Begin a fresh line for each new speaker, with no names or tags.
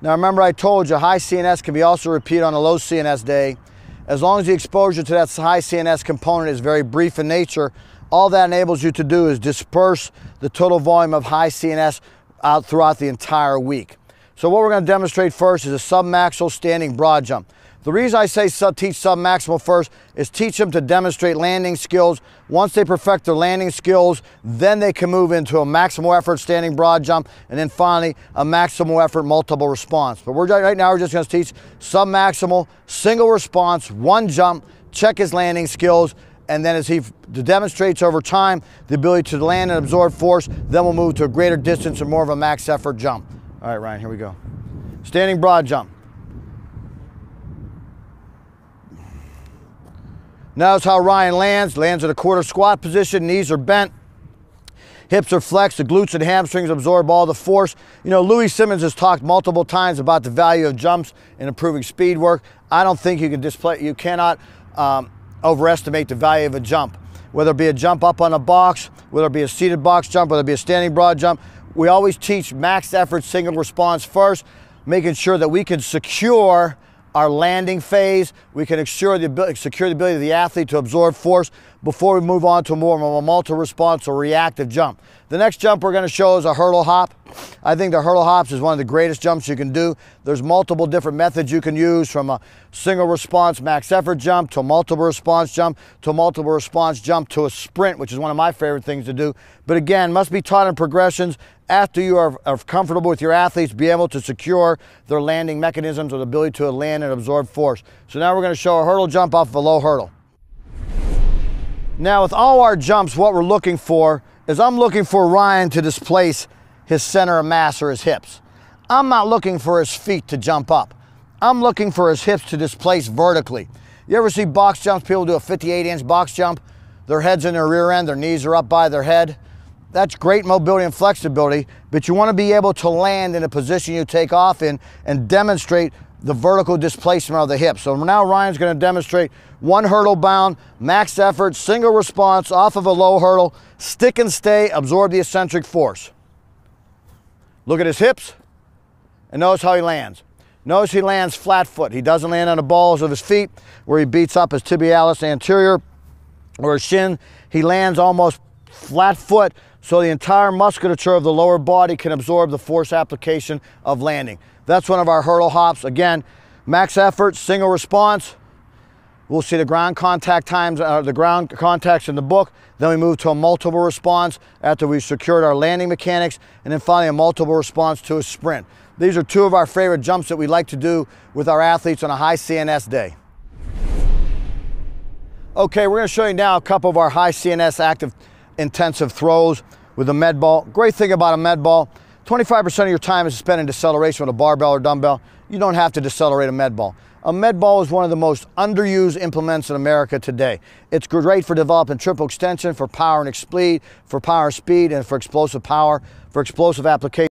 Now remember, I told you high CNS can be also repeated on a low CNS day. As long as the exposure to that high CNS component is very brief in nature, all that enables you to do is disperse the total volume of high CNS out throughout the entire week. So what we're going to demonstrate first is a submaximal standing broad jump. The reason I say teach submaximal first is teach them to demonstrate landing skills. Once they perfect their landing skills, then they can move into a maximal effort standing broad jump, and then finally a maximal effort multiple response. But right now we're just going to teach submaximal, single response, one jump, check his landing skills, and then as he demonstrates over time the ability to land and absorb force, then we'll move to a greater distance and more of a max effort jump. All right, Ryan, here we go. Standing broad jump. Notice how Ryan lands in a quarter squat position, knees are bent, hips are flexed, the glutes and hamstrings absorb all the force. You know, Louis Simmons has talked multiple times about the value of jumps in improving speed work. I don't think you cannot overestimate the value of a jump. Whether it be a jump up on a box, whether it be a seated box jump, whether it be a standing broad jump, we always teach max effort single response first, making sure that we can secure our landing phase, we can secure the ability of the athlete to absorb force before we move on to more of a multi-response or reactive jump. The next jump we're going to show is a hurdle hop. I think the hurdle hops is one of the greatest jumps you can do. There's multiple different methods you can use, from a single response max effort jump to a multiple response jump to a multiple response jump to a sprint, which is one of my favorite things to do. But again, must be taught in progressions. After you are comfortable with your athletes, be able to secure their landing mechanisms or the ability to land and absorb force. So now we're going to show a hurdle jump off of a low hurdle. Now with all our jumps, what we're looking for is I'm looking for Ryan to displace his center of mass or his hips. I'm not looking for his feet to jump up. I'm looking for his hips to displace vertically. You ever see box jumps? People do a 58-inch box jump. Their head's in their rear end, their knees are up by their head. That's great mobility and flexibility, but you want to be able to land in a position you take off in and demonstrate the vertical displacement of the hips. So now Ryan's going to demonstrate one hurdle bound, max effort, single response off of a low hurdle, stick and stay, absorb the eccentric force. Look at his hips and notice how he lands. Notice he lands flat foot. He doesn't land on the balls of his feet where he beats up his tibialis anterior or his shin. He lands almost flat foot, so the entire musculature of the lower body can absorb the force application of landing. That's one of our hurdle hops. Again, max effort, single response. We'll see the ground contact times, the ground contacts in the book. Then we move to a multiple response after we've secured our landing mechanics, and then finally a multiple response to a sprint. These are two of our favorite jumps that we like to do with our athletes on a high CNS day. Okay, we're going to show you now a couple of our high CNS active intensive throws with a med ball. Great thing about a med ball, 25% of your time is spent in deceleration with a barbell or dumbbell. You don't have to decelerate a med ball. A med ball is one of the most underused implements in America today. It's great for developing triple extension, for power and speed, and for explosive power, for explosive application.